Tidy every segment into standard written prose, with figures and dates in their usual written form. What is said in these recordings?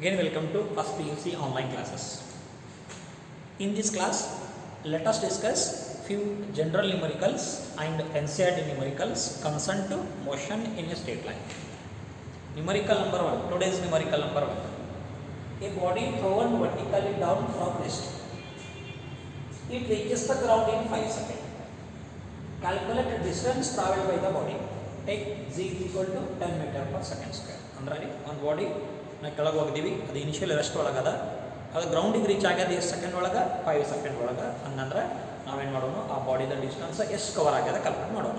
Again, welcome to first PUC online classes. In this class, let us discuss few general numericals and NCERT numericals concerned to motion in a straight line. Numerical number 1. Today's numerical number 1. A body thrown vertically down from rest. It reaches the ground in 5 seconds. Calculate the distance traveled by the body. Take z is equal to 10 meter per second square. Andre ಒಂದು body ನಾವು ಕೆಳಗೆ ಹೋಗಿದ್ದೀವಿ, ಅದು initial rest ಒಳಗದ, ಅದು ಗ್ರೌಂಡಿಗೆ reach ಆಗ್ಯದ ಎಷ್ಟು second ಒಳಗೆ 5 second ಒಳಗೆ. ಹಂಗಂದ್ರೆ ನಾವೇನು ಮಾಡೋಣ, ಆ ಬಾಡಿದ ಡಿಸ್ಟೆನ್ಸ್ ಎಷ್ಟು ಕವರ್ ಆಗ್ಯದ ಕ್ಯಾಲ್ಕುಲೇಟ್ ಮಾಡೋಣ.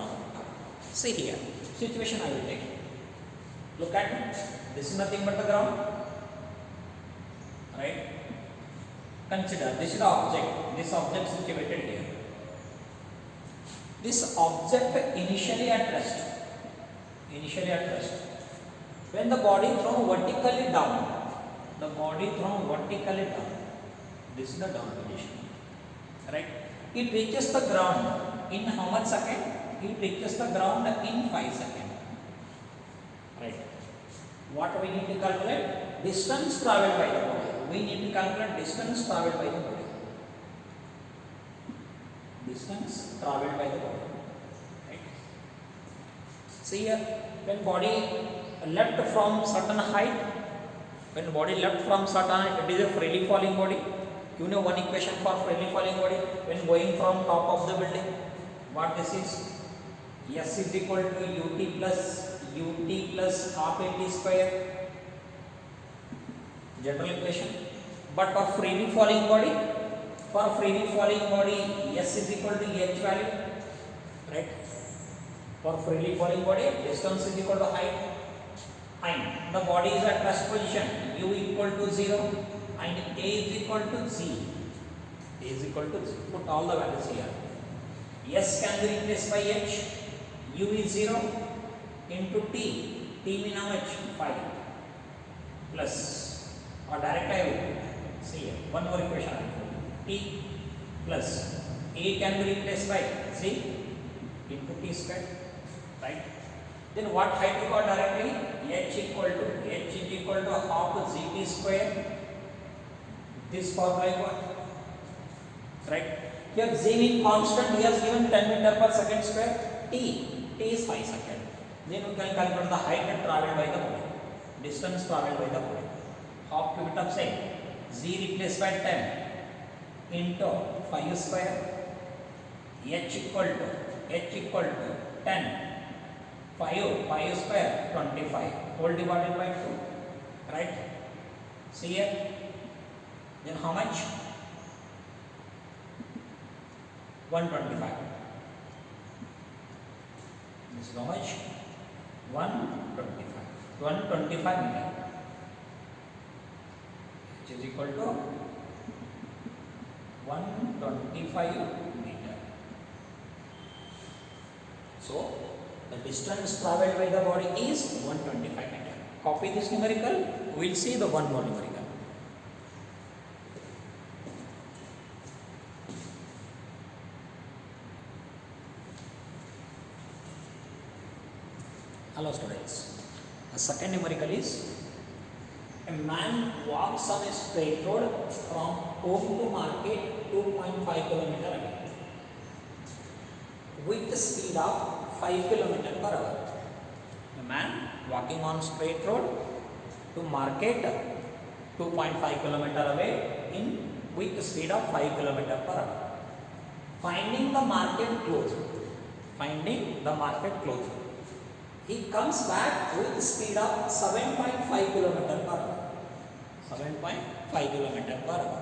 See here situation I will take. Look at this is nothing but the ground, right? Consider this is the object. This object is situated here. This object initially at rest. When the body thrown vertically down, this is the down position, right? It reaches the ground in how much second? It reaches the ground in 5 seconds. Right. What we need to calculate? Distance traveled by the body. We need to calculate distance traveled by the body. Distance traveled by the body. Right. See here, when body left from certain height, it is a freely falling body. You know one equation for freely falling body. When going from top of the building, what this is? S is equal to ut plus half at square, general equation. But for freely falling body, S is equal to h value, right? For freely falling body, distance is equal to height. The body is at rest position, u equal to 0 and a is equal to z. Put all the values here. S can be replaced by h, u is 0 into t mean how much? 5 plus, or direct I will see here, one more equation, t plus a can be replaced by z into t square, right? Then what height you got directly? H is equal to half gt square. This formula you got, right? Here z mean constant, he has given 10 meter per second square. T is 5 seconds. Then we can calculate the height traveled by the body, distance traveled by the body. Half cubed up, say z replaced by 10 into 5 square. H equal to 10, 5 square 25, whole divided by 2, right? See here, then how much? 125. This is how much? 125 meter, which is equal to 125 meter. So the distance traveled by the body is 125 meter. Copy this numerical. We will see the one more numerical. Hello students. The second numerical is: a man walks on a straight road from home to market 2.5 km away with the speed of 5 km per hour. A man walking on straight road to market 2.5 km away with the speed of 5 km per hour. Finding the market closed. He comes back with the speed of 7.5 km per hour. 7.5 km per hour.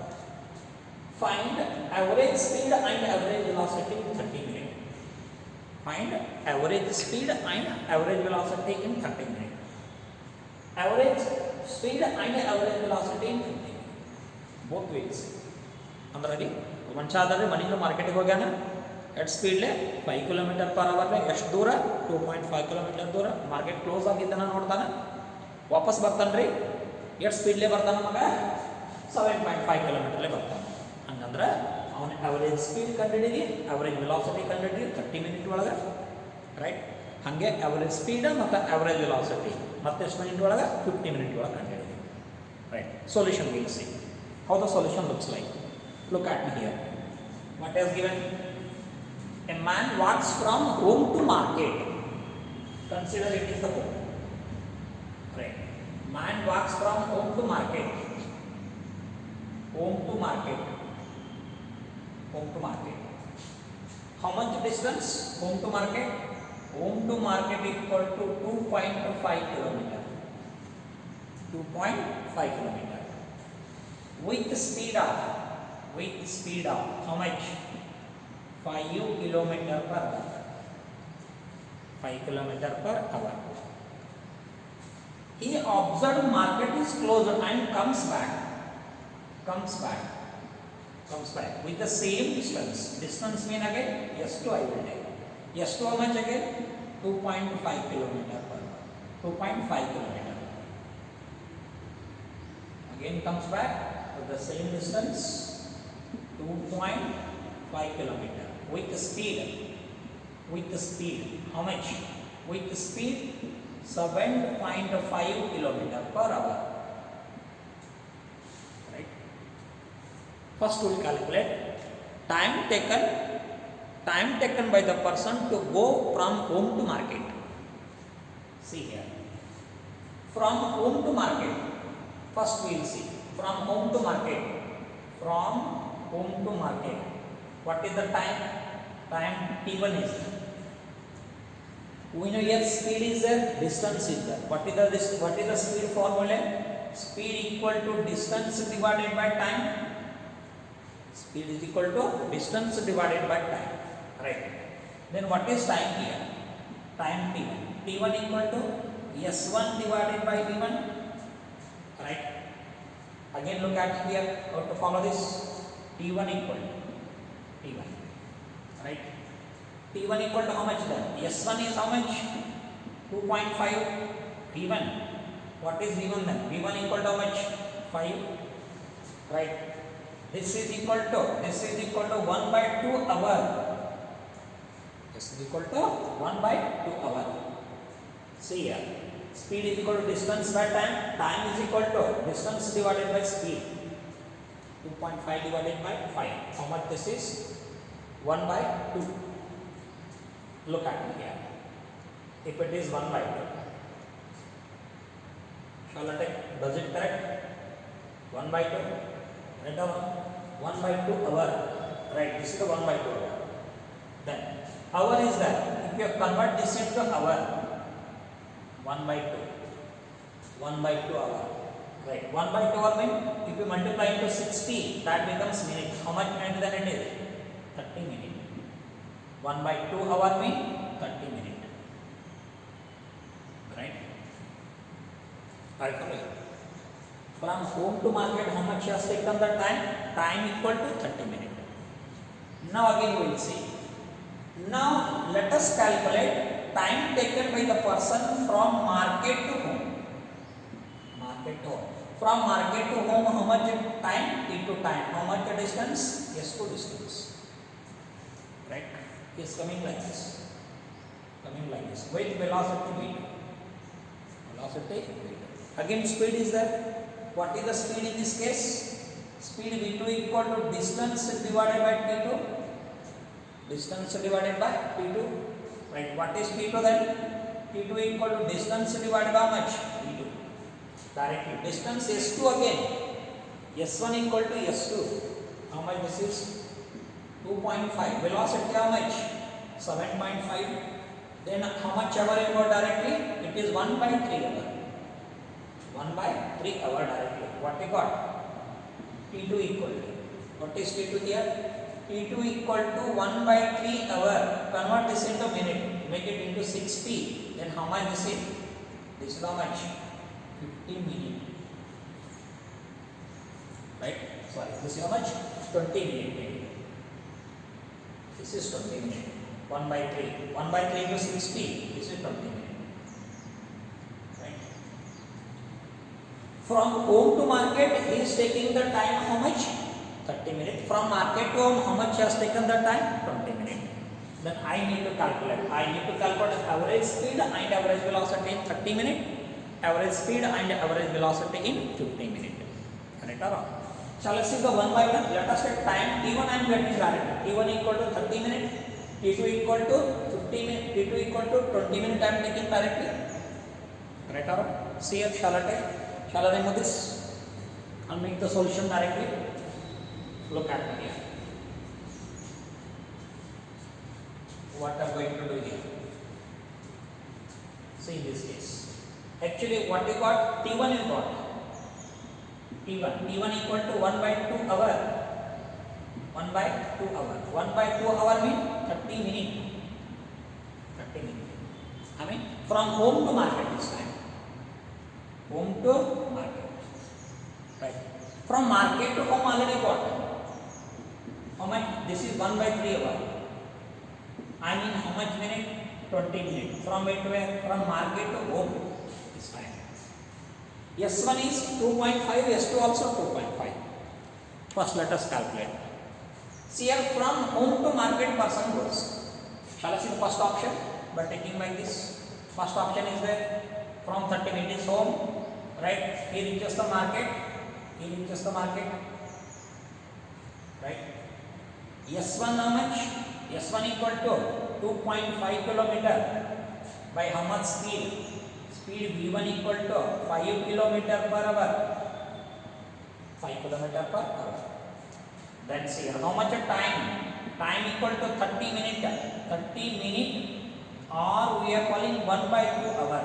Find average speed and average velocity in 30 minutes. Find average speed and average velocity in 30 minutes. Average speed and average velocity in 50 minutes. Both ways. Andredi manchadare manila market ge hogana at speed le 5 km per hour le ಎಷ್ಟು ದೂರ 2.5 km ದೂರ market close ಆಗಿದ್ದನ ನೋಡ್ತಾನ, ವಾಪಸ್ ಬರ್ತಾನ್ರಿ ಎಷ್ಟು speed ಲೇ ಬರ್ತಾನ ಮಗ 7.5 km ಲೇ ಬರ್ತಾನ. ಹಂಗಂದ್ರೆ ಅವನ ಅವರೇಜ್ ಸ್ಪೀಡ್ ಕಂಡುಹಿಡಿರಿ, ಅವರೇಜ್ ವೆಲಾಸಿಟಿ ಕಂಡುಹಿಡಿರಿ 30 ಮಿನಿಟ್ ಒಳಗೆ, ರೈಟ್? ಹಾಗೆ ಅವರೇಜ್ ಸ್ಪೀಡ್ ಮತ್ತು ಅವರೇಜ್ ವೆಲಾಸಿಟಿ ಮತ್ತೆ ಎಷ್ಟು ಮಿನಿಟ್ ಒಳಗೆ 50 ಮಿನಿಟ್ ಒಳಗೆ ಕಂಡುಹಿಡಿರಿ. Right. Solution we'll see. How the solution looks like. Look at me here. What is given? A man walks from home to market. Consider it is the home. Right. Man walks from home to market. Home to market. Home to market. How much distance? Home to market? Home to market equal to 2.5 kilometer. 2.5 kilometer. With speed of how much? 5 kilometer per hour. 5 kilometer per hour. He observed market is closed and comes back with the same distance. Distance mean again S2 I will take. S2 how much again? 2.5 kilometer per hour. 2.5 kilometer. Again comes back with the same distance, 2.5 kilometer. With the speed, how much? With the speed 7.5 kilometer per hour. Right. First we will calculate time taken by the person to go from home to market. See here. From home to market. First we will see. From home to market. What is the time? Time T1 is there. We know yes, speed is there, distance is there. What is the speed formula? Speed equal to distance divided by time. Speed is equal to distance divided by time. Right. Then what is time here? Time T1. T1 equal to S1 divided by V1. Right. Again look at here how to follow this. T1 equal to T1. Right. T1 equal to how much then? S1 is how much? 2.5. V1. What is V1 then? V1 equal to how much? 5. Right. This is equal to 1 by 2 hour. This is equal to 1 by 2 hour. See here. Speed is equal to distance by time. Time is equal to distance divided by speed. 2.5 divided by 5. How much this is? 1 by 2. Look at me here. If it is 1 by 2. Shall I take? Does it correct? 1 by 2. Right or 1 by 2 hour. Right. This is the 1 by 2 hour. Then hour is that. If you convert this into hour, 1 by 2. 1 by 2 hour. Right. 1 by 2 hour means if you multiply into 60, that becomes minute. How much minute then it is? 30 minutes. 1 by 2 hour means 30 minutes. Right? I follow you. From home to market, how much has taken the time? Time equal to 30 minutes. Now again we will see. Now let us calculate time taken by the person from market to home. From market to home, how much time? T to time. How much distance? S to distance. Right? Is coming like this. With velocity v2. Again speed is there. What is the speed in this case? Speed v2 equal to distance divided by t2. Right. What is t2 then? t2 equal to distance divided by how much? v2. Directly. Distance s2 again. s1 equal to s2. How much this is? 2.5. Velocity how much? 7.5. Then how much hour you got directly? It is 1 by 3 hour. 1 by 3 hour directly. What we got? T2 equal to. What is T2 here? T2 equal to 1 by 3 hour. Convert this into minute. Make it into 60. Then how much this is? This is how much? 50 minutes. Right? Sorry. This is how much? 20 minutes. This is 20 minutes. 1 by 3. 1 by 3 to 60. This is 20 minutes. Right? From home to market, he is taking the time how much? 30 minutes. From market to home, how much has taken the time? 20 minutes. Then I need to calculate. Average speed and average velocity in 30 minutes. Average speed and average velocity in 15 minutes. Correct or wrong? So let's see the one by one. Let us take time T1 I am getting directly. T1 equal to 30 minutes, T2 equal to 50 minutes, T2 equal to 20 minutes I am taking directly. Correct or wrong? See here, shall I remove this? I'll make the solution directly. Look at me here. What I'm going to do here. See in this case. Actually what you got? T1 you got. T1 equal to 1 by 2 hour. 1 by 2 hour. 1 by 2 hour means 30 minutes. 30 minutes. I mean from home to market this time. Home to market. Right. From market to home already got. How much? This is 1 by 3 hour. I mean how much minute? 20 minutes. From where to where? From market to home. This time. S1 is 2.5, S2 also 2.5. First let us calculate. See here from home to market person goes. Shall I see the first option? By taking by this. First option is there. From 30 minutes home. Right. He reaches the market. Right. S1 how much? S1 equal to 2.5 kilometer by how much speed? Speed V1 equal to 5 kilometer per hour. 5 kilometer per hour. Then see how much time? Time equal to 30 minutes. 30 minutes or we are calling 1 by 2 hour.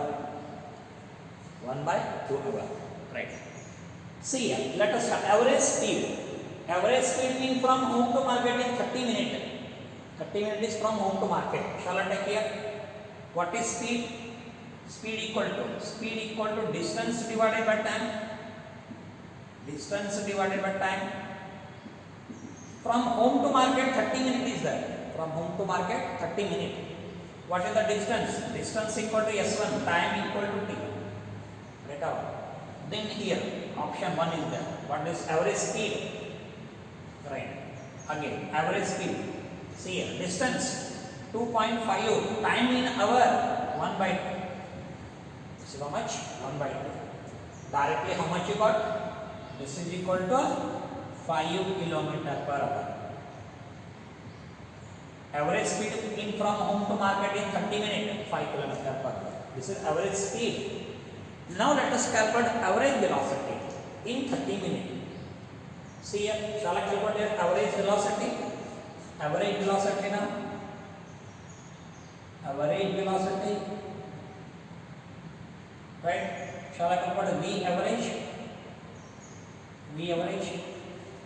1 by 2 hour. Right. See here, let us have average speed. Average speed means from home to market in 30 minutes. 30 minutes is from home to market. Shall I take here? What is speed? Speed equal to distance divided by time. Distance divided by time. From home to market 30 minutes is there. From home to market 30 minutes. What is the distance? Distance equal to S1. Time equal to T. Right out. Then here option 1 is there. What is average speed? Right. Again average speed. See here distance 2.5. Time in hour 1 by 2. This is how much? 1 by 2. Directly how much you got? This is equal to 5 kilometer per hour. Average speed in from home to market in 30 minutes 5 kilometer per hour. This is average speed. Now let us calculate average velocity in 30 minutes. See here, shall I calculate average velocity? Average velocity now. Average velocity. Right? Shall I calculate V average? V average.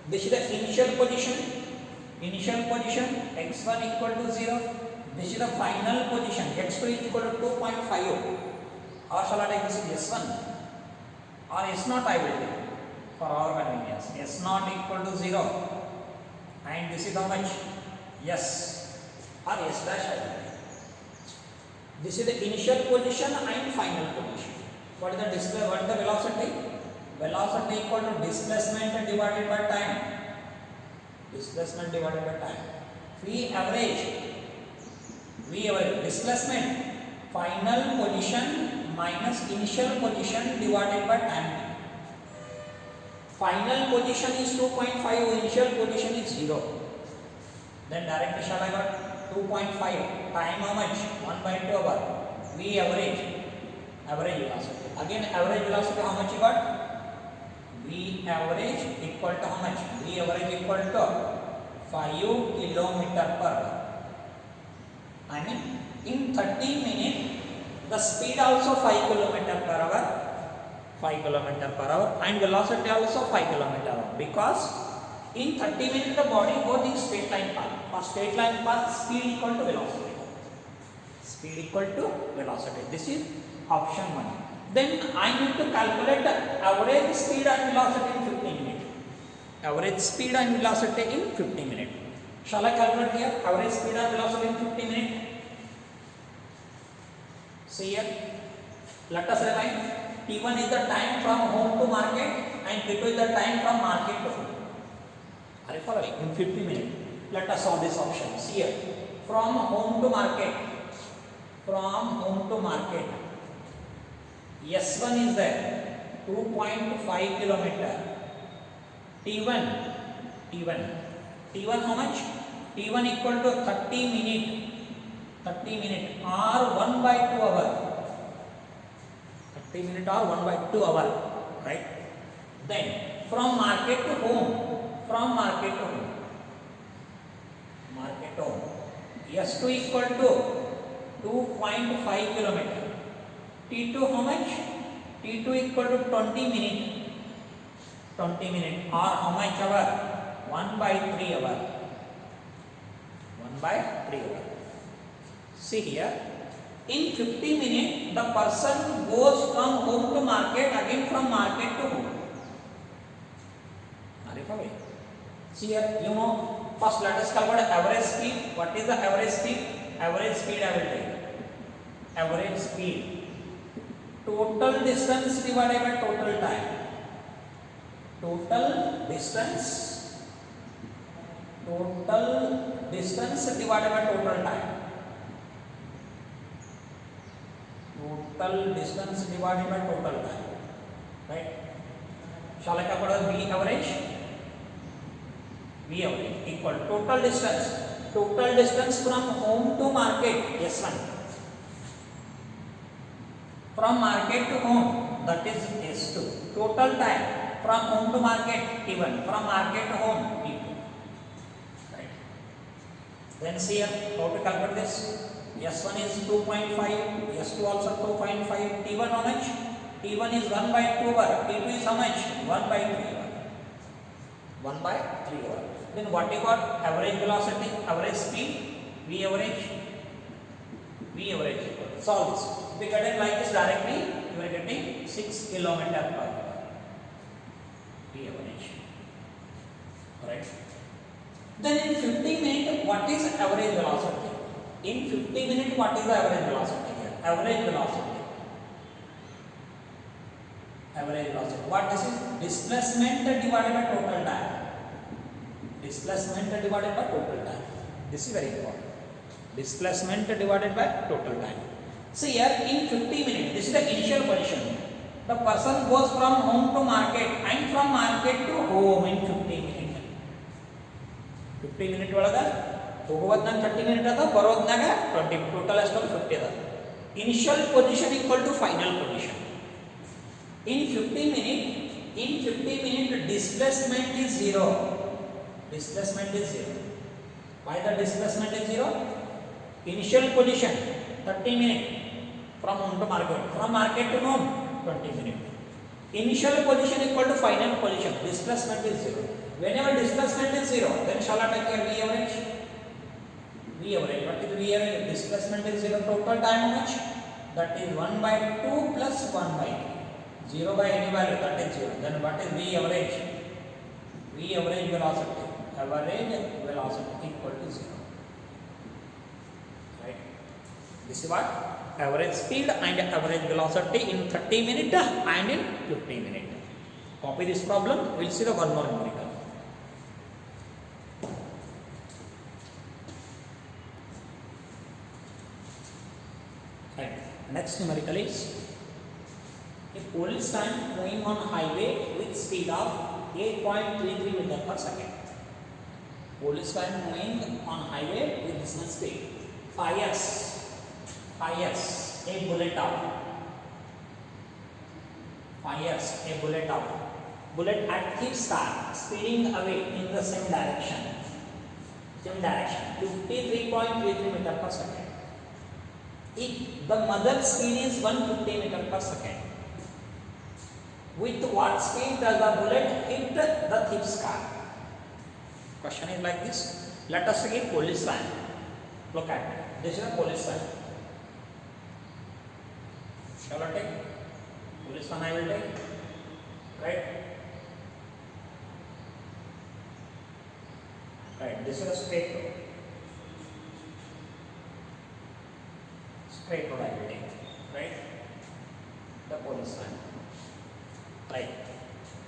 This is the initial position. Initial position x1 equal to 0. This is the final position x2 is equal to 2.5. Or shall I take this S1 or S0 I will take for our convenience. S0 equal to 0 and this is how much? S or S dash I will take. This is the initial position and final position. What is the what is the velocity? Velocity equal to displacement divided by time. Displacement divided by time. V average. Displacement. Final position minus initial position divided by time. Final position is 2.5, initial position is 0. Then directly shall I got 2.5. Time how much? 1 by 2 hour. V average. Average velocity. Again average velocity how much you got? V average equal to how much? V average equal to 5 kilometer per hour. I mean in 30 minutes the speed also 5 kilometer per hour. 5 kilometer per hour and velocity also 5 kilometer per hour because in 30 minutes the body goes in straight line path. For straight line path speed equal to velocity. Speed equal to velocity. This is option 1. Then I need to calculate the average speed and velocity in 15 minutes. Average speed and velocity in 15 minutes. Shall I calculate here? Average speed and velocity in 15 minutes. See here. Let us remind. T1 is the time from home to market and T2 is the time from market to home. Are you following? In 50 minutes. Let us solve this option. See here. From home to market. From home to market. S1 is there. 2.5 kilometer. T1, T1, T1 how much? T1 equal to 30 minute or 1 by 2 hour. 30 minute or 1 by 2 hour, right? Then from market to home, market to home, S2 equal to 2.5 kilometer. T2 how much? T2 equal to 20 minute or how much hour? 1 by 3 hour. 1 by 3 hour. See here, in 50 minutes the person goes from home to market, again from market to home. See here, you know, first let us calculate average speed. What is the average speed? Average speed I will take. Average speed, total distance divided by total time. Total distance divided by total time. Total distance divided by total time, right? Shall I calculate V average? V average equal total distance from home to market, S1, from market to home, that is S2. Total time from home to market, T1, from market to home, T2, right? Then see here how to calculate this. S1 is 2.5, S2 also 2.5, T1 how much? T1 is 1 by 2 hour, T2 is how much? 1 by 3 hour. 1 by 3 hour. Then what you got? Average velocity, average speed, V average equal. Solve this. If you get it like this directly, you are getting 6 kilometer per hour. V average. Alright. Then in 50 minutes, what is average velocity? In 50 minutes, what is the average velocity here? Average velocity. What this is? Displacement divided by total time. Displacement divided by total time. This is very important. Displacement divided by total time. See here, in 50 minutes, this is the initial position. The person goes from home to market and from market to home in 50 minutes. 50 minutes ಒಳಗೆ ಹೋಗುವುದನ್ನ 30 minutes ಅದ, ಬರೋದನ್ನಾಗ 20, total ಎಷ್ಟು 50 ಅದ. Initial position equal to final position. In 50 minutes, displacement is 0. Why the displacement is 0? Initial position 30 minutes from home to market, from market to home 20 minutes. Initial position equal to final position. Displacement is 0. Whenever displacement is 0, then shall I take here V average? What is V average? Displacement is 0. Total time how much? That is 1 by 2 plus 1 by 2. 0 by any value, that is 0. Then what is V average? V average velocity. Average velocity equal to 0. Right? This is what? Average speed and average velocity in 30 minutes and in 50 minutes. Copy this problem. We will see the one more numerical. Right. Next numerical is a policeman moving on highway with speed of 8.33 meter per second. Policeman moving on highway with this much speed. Fires a bullet out. Bullet at thick start, speeding away in the same direction. 53.33 meter per second. If the mother speed is 150 meter per second, with what speed does the bullet hit the thief car? Question is like this. Let us take a police van. Look at it. This is a police van. Shall I take? Police van I will take. Right? Right. This is a straight road. Straight road I will take. Right? The police van. Right.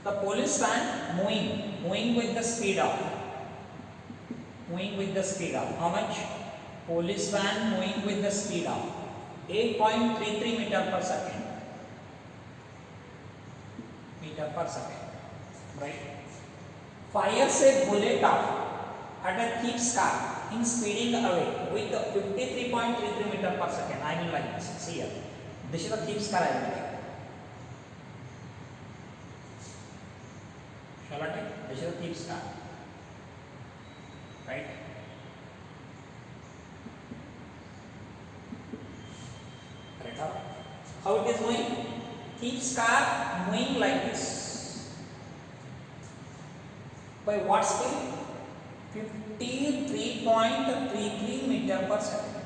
The police van moving with the speed of. How much? Police van moving with the speed of 8.33 meter per second. Right. fires a bullet off at a thief's car in speeding away with 53.33 meter per second. I will like this. See here. This is a thief's car. I will take. Shall I take? This is a thief's car. Right? Correct? How it is moving? Thief's car moving like this. By what speed? 53.33 meter per second.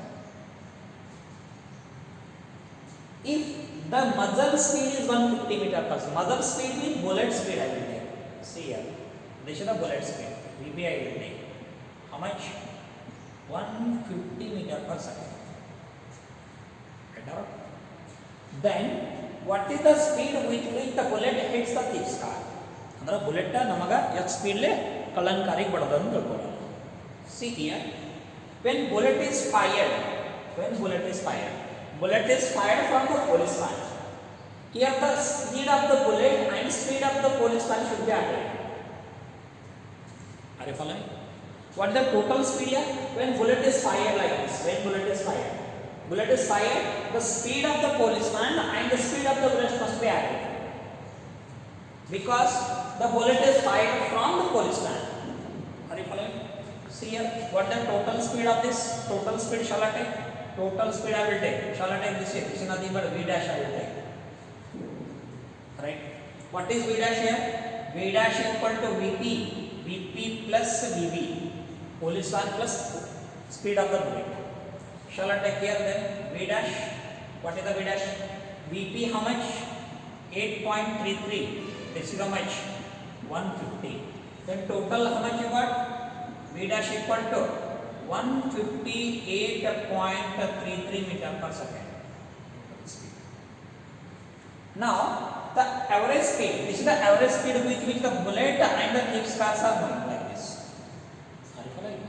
If the muzzle speed is 150 meter per second, muzzle speed means bullet speed I will take. See here, this is the bullet speed. VB I will take. How much? 150 meter per second. Right? Then, what is the speed with which the bullet hits the thief's car? ಅಂದ್ರೆ bullet ನಮಗ ಎಷ್ಟು ಸ್ಪೀಡ್ಲೆ ಕಳ್ಳನ್ಕಾರಿಗೆ ಬಡದಂತ ತಿಳ್ಕೊಳ್ಳೋಣ. See here, when bullet is fired from the policeman, here the speed of the bullet and speed of the policeman should be added. Are you following? What is the total speed here? When bullet is fired like this, bullet is fired, the speed of the policeman and the speed of the bullet must be added. Because the bullet is fired from the policeman. Are you following? See here, what the total speed of this? Total speed shall I take? Total speed I will take. Shall I take this here? This is nothing but V dash I will take. Right? What is V dash here? V dash equal to VP. VP plus VB. Policeman plus speed of the bullet. Shall I take here then? V dash. What is the V dash? VP how much? 8.33. This is how much? 150. Then total how much you got? V dash equal to 158.33 meter per second. Now the average speed. This is the average speed with which the bullet and the thief's cars are moving like this. Are you following?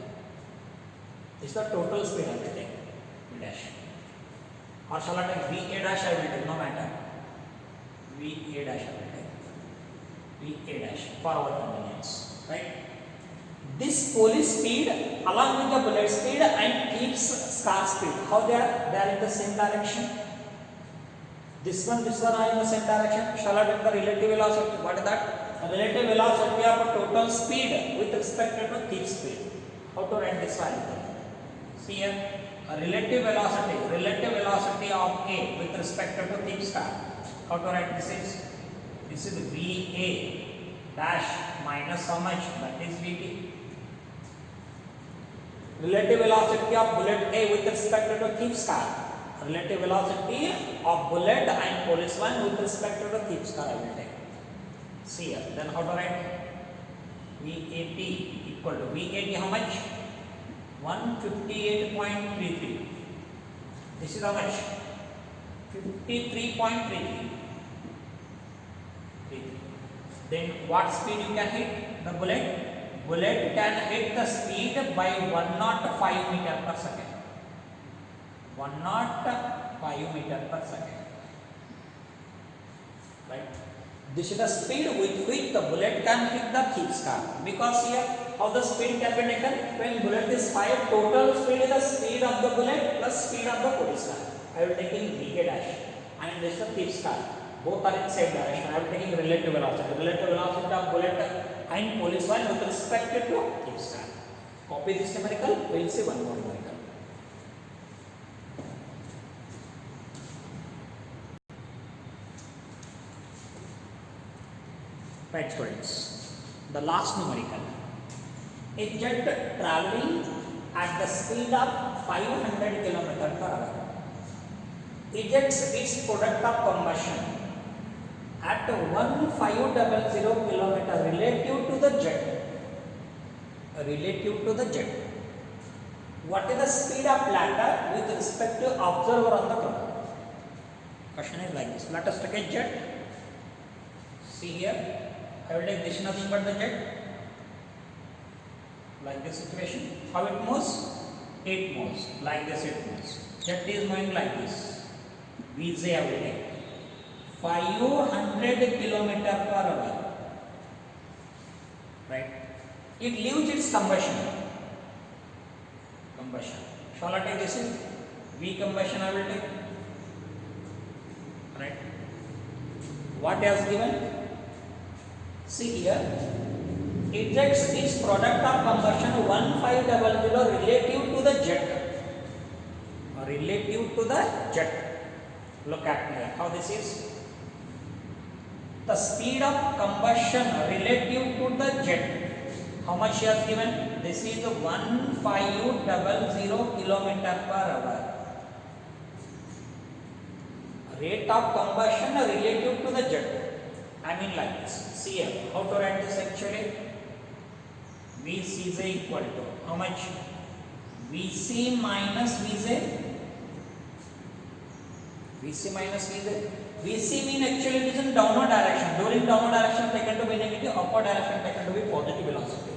This is the total speed I will take. V dash. Or shall I take VA dash? I will take. No matter. VA dash I will take. VA dash for our convenience, right? This police speed along with the bullet speed and thief's car speed, how they are? They are in the same direction. This one are in the same direction. Shall I take the relative velocity? What is that? The relative velocity of total speed with respect to thief's speed. How to write this value? See here, a relative velocity of A with respect to thief's car. How to write this is? This is VA dash minus how much? That is VB. Relative velocity of bullet A with respect to thief's car. Relative velocity of bullet and policeman with respect to the thief's car I will take. See here. Then how to write? VAP equal to VAP how much? 158.33. This is how much? 53.33. Then what speed you can hit? The bullet? Bullet can hit the speed by 105 meter per second. 105 meter per second. Right? This is the speed with which the bullet can hit the thief's car. Because here, how the speed can be taken? When bullet is fired, total speed is the speed of the bullet plus speed of the policeman. I will take in VA dash. And this is the thief's car. Both are in same direction. I am taking relative velocity. Relative velocity of bullet and policeman with respect to thief's car. Copy this numerical. We will see one more numerical. Right, students. The last numerical. A jet traveling at the speed of 500 km per hour ejects its product of combustion at 1500 km relative to the jet. What is the speed of latter with respect to observer on the ground? Question is like this. Let us take a jet. See here, I will take this nothing but the jet. Like this situation. How it moves? It moves. Like this it moves. Jet is moving like this. VJ I will take. 500 km per hour. Right? it leaves its combustion. Shall I take this is V combustion I will take, right? What has given? See here, ejects its product of combustion 1500 relative to the jet. Look at here how this is. The speed of combustion relative to the jet. How much she has given? This is 1500 kilometer per hour. Rate of combustion relative to the jet. I mean like this. See here, how to write this actually? Vcj equal to how much? Vc minus Vj. Vc mean actually it is in downward direction. During downward direction taken to be negative, upward direction taken to be positive velocity.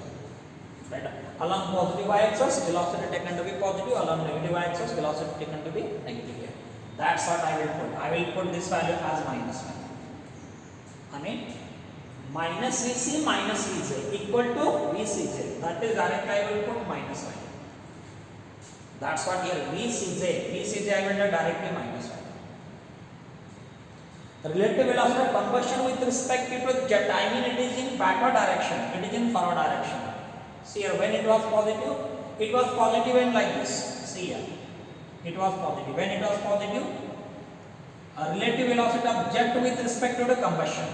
Right? Along positive y-axis, velocity taken to be positive. Along negative y-axis, velocity taken to be negative here. That's what I will put. I will put this value as minus 1. I mean minus Vc minus Vj equal to Vcj. That is directly I will put minus 1. That's what here Vcj I will do directly minus 1. The relative velocity of combustion with respect to the jet, I mean it is in backward direction, it is in forward direction. See here, when it was positive and like this. See here, it was positive. When it was positive, relative velocity of jet with respect to the combustion.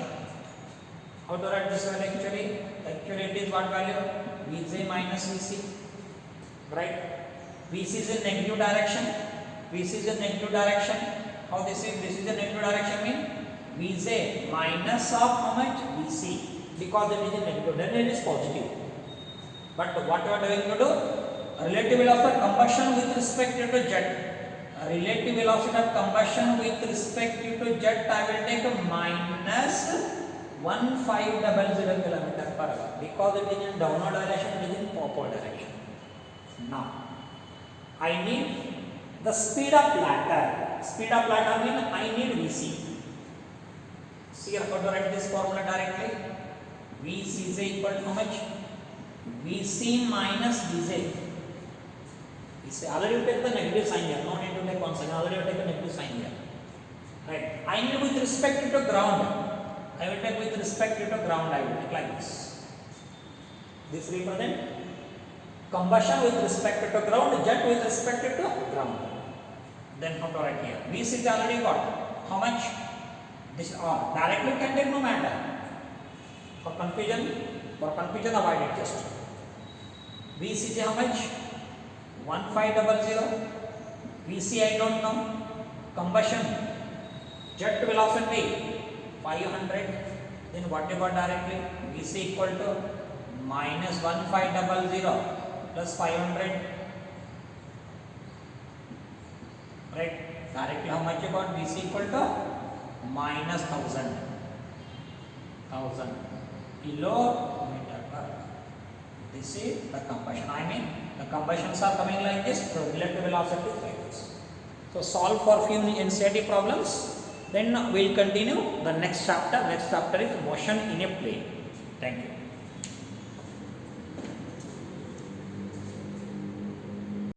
How to write this one actually? Actually it is what value? Vj minus Vc, right? Vc is in negative direction. How this is? This is the negative direction mean Vj minus of how much? Vc, because it is in negative, then it is positive. But what you are going to do? Relative velocity of combustion with respect to jet. Relative velocity of combustion with respect to jet, I will take a minus 1500 km per hour, because it is in downward direction, it is in upward direction. Now I need the speed of latter. Speed of latter means I need Vc. See here, how to write this formula directly? Vcj equal to how much? Vc minus Vj. Already you take the negative sign here, no need to take one sign, already you take the negative sign here. Right. I need with respect to ground. I will take with respect to ground, I will take like this. This represent combustion with respect to ground, jet with respect to ground. Then how to write here? Vc is already got. How much? This directly can take no matter. For confusion avoid it just. Vc is how much? 1500. Vc I don't know. Combustion, jet velocity 500. Then what you got directly? Vc equal to minus 1500 plus 500. Right? Directly how much you got? Vc equal to minus 1000 kilometer per hour. This is the combustion. I mean the combustions are coming like this, so relative velocity is like this. So solve for few NCERT problems, then we will continue the next chapter. Next chapter is motion in a plane. Thank you.